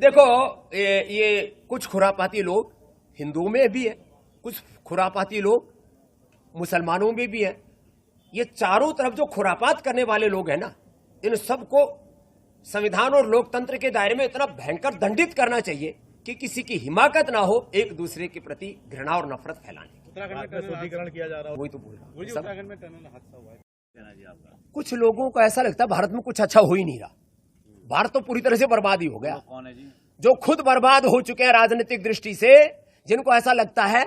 देखो ये कुछ खुरापाती लोग हिंदुओं में भी है, कुछ खुरापाती लोग मुसलमानों में भी है। ये चारों तरफ जो खुरापात करने वाले लोग हैं ना, इन सबको संविधान और लोकतंत्र के दायरे में इतना भयंकर दंडित करना चाहिए कि किसी की हिमाकत ना हो एक दूसरे के प्रति घृणा और नफरत फैलाने। उत्तराखंड में शुद्धिकरण किया जा रहा है, वही तो बोल रहा हूं। उत्तराखंड में टनल हादसा हुआ है, कहना जी आपका? कुछ लोगों को ऐसा लगता है भारत में कुछ अच्छा हो ही नहीं रहा, भारत तो पूरी तरह से बर्बाद ही हो गया। कौन है जी? जो खुद बर्बाद हो चुके हैं राजनीतिक दृष्टि से, जिनको ऐसा लगता है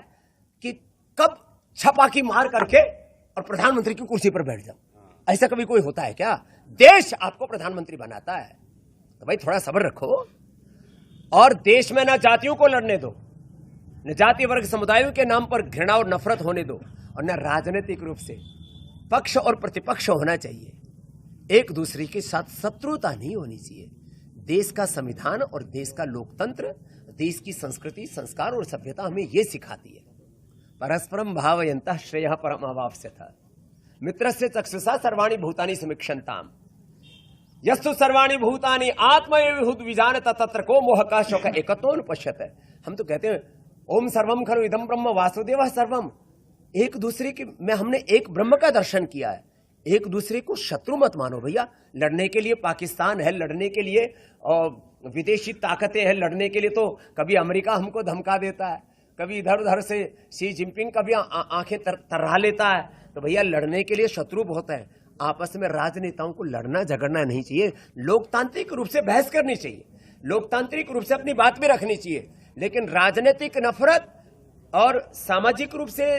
कि कब छपाकी मार करके और प्रधानमंत्री की कुर्सी पर बैठ जाओ। ऐसा कभी कोई होता है क्या? देश आपको प्रधानमंत्री बनाता है, तो भाई थोड़ा सब्र रखो और देश में ना जातियों को लड़ने दो, न जाति वर्ग समुदायों के नाम पर घृणा और नफरत होने दो, और न राजनीतिक रूप से पक्ष और प्रतिपक्ष होना चाहिए। एक दूसरे के साथ शत्रुता नहीं होनी चाहिए। देश का संविधान और देश का लोकतंत्र, देश की संस्कृति, संस्कार और सभ्यता हमें यह सिखाती है। परस्परम भावयन्तः श्रेयः परमावाप्स्यथ मित्रस्य चक्षुषा सर्वाणि भूतानि समीक्षन्ताम् यस्तु सर्वाणि भूतानि आत्मैव विजानत तत्र को मोहः शोकः एकत्वं पश्यते। हम तो कहते हैं ओम सर्वम खलु इदं ब्रह्म वासुदेवः सर्वम। एक दूसरे के में हमने एक ब्रह्म का दर्शन किया है। एक दूसरे को शत्रु मत मानो भैया। लड़ने के लिए पाकिस्तान है, लड़ने के लिए विदेशी ताकतें हैं, लड़ने के लिए तो कभी अमेरिका हमको धमका देता है, कभी इधर उधर से शी जिनपिंग कभी आंखें तर्रा लेता है। तो भैया लड़ने के लिए शत्रु बहुत है। आपस में राजनेताओं को लड़ना झगड़ना नहीं चाहिए, लोकतांत्रिक रूप से बहस करनी चाहिए, लोकतांत्रिक रूप से अपनी बात भी रखनी चाहिए। लेकिन राजनीतिक नफरत और सामाजिक रूप से,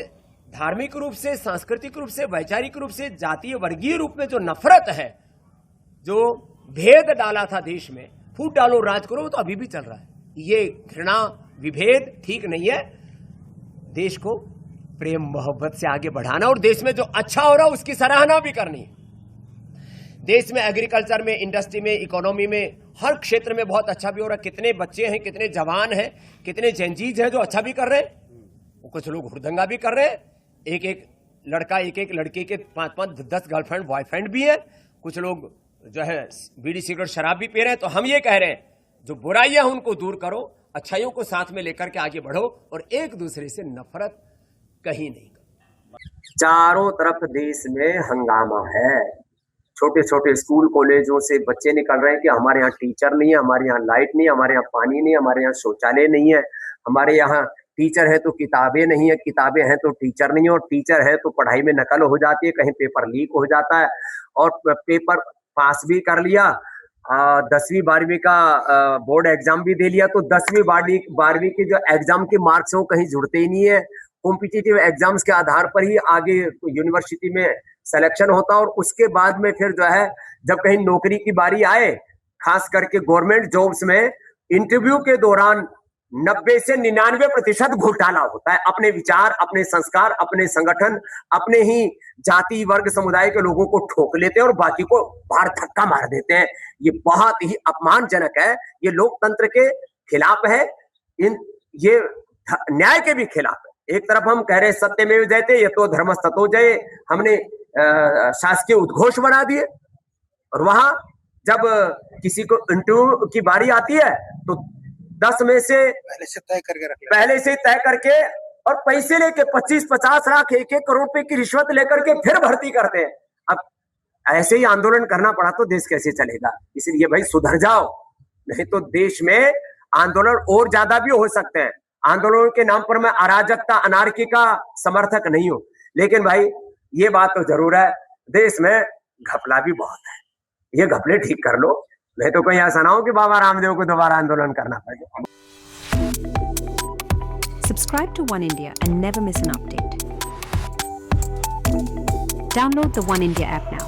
धार्मिक रूप से, सांस्कृतिक रूप से, वैचारिक रूप से, जातीय वर्गीय रूप में जो नफरत है, जो भेद डाला था देश में, फूट डालो राज करो, तो अभी भी चल रहा है। ये घृणा विभेद ठीक नहीं है। देश को प्रेम मोहब्बत से आगे बढ़ाना और देश में जो अच्छा हो रहा है उसकी सराहना भी करनी है। देश में एग्रीकल्चर में, इंडस्ट्री में, इकोनॉमी में, हर क्षेत्र में बहुत अच्छा भी हो रहा है। कितने बच्चे हैं, कितने जवान हैं, कितने जेनजीज हैं जो अच्छा भी कर रहे हैं। कुछ लोग हुड़दंगा भी कर रहे हैं। एक एक लड़का, एक एक लड़की के 5-5, 10 गर्लफ्रेंड बॉयफ्रेंड भी है। कुछ लोग जो है बीड़ी सिगरेट शराब भी पी रहे हैं। तो हम ये कह रहे हैं जो बुराइयां हैं उनको दूर करो, अच्छाइयों को साथ में लेकर के आगे बढ़ो और एक दूसरे से नफरत कहीं नहीं करो। चारों तरफ देश में हंगामा है। छोटे छोटे स्कूल कॉलेजों से बच्चे निकल रहे हैं कि हमारे यहाँ टीचर नहीं है, हमारे यहाँ लाइट नहीं है, हमारे यहाँ पानी नहीं है, हमारे यहाँ शौचालय नहीं है, हमारे यहाँ टीचर है तो किताबें नहीं है, किताबें हैं तो टीचर नहीं है, और टीचर है तो पढ़ाई में नकल हो जाती है, कहीं पेपर लीक हो जाता है। और पेपर पास भी कर लिया, 10वीं 12वीं का बोर्ड एग्जाम भी दे लिया, तो 10वीं 12वीं के जो एग्जाम के मार्क्स हैं वो कहीं जुड़ते ही नहीं है। कॉम्पिटिटिव एग्जाम्स के आधार पर ही आगे यूनिवर्सिटी में सिलेक्शन होता है, और उसके बाद में फिर जो है जब कहीं नौकरी की बारी आए, खास करके गवर्नमेंट जॉब्स में इंटरव्यू के दौरान 90 से 99% घोटाला होता है। अपने विचार, अपने संस्कार, अपने संगठन, अपने ही जाति वर्ग समुदाय के लोगों को ठोक लेते हैं और बाकी को बाहर धक्का मार देते हैं। ये बहुत ही अपमानजनक है। ये लोकतंत्र के खिलाफ है, ये न्याय के भी खिलाफ है। एक तरफ हम कह रहे सत्यमेव जयते, ये तो धर्मस्ततो जय, हमने शासकीय उद्घोष बना दिए, और वहां जब किसी को इंटरव्यू की बारी आती है तो 10 में से पहले से तय करके और पैसे लेके 25-50 लाख 1-1 करोड़ रुपए की रिश्वत लेकर के फिर भर्ती करते हैं। अब ऐसे ही आंदोलन करना पड़ा तो देश कैसे चलेगा? इसलिए भाई सुधर जाओ, नहीं तो देश में आंदोलन और ज्यादा भी हो सकते हैं। आंदोलन के नाम पर मैं अराजकता, अनार्की का समर्थक नहीं हूं, लेकिन भाई ये बात तो जरूर है, देश में घपला भी बहुत है। ये घपले ठीक कर लो, नहीं तो कहीं ऐसा ना हो कि बाबा रामदेव को दोबारा आंदोलन करना पड़े। Subscribe to One India and never miss an update. Download the One India app now.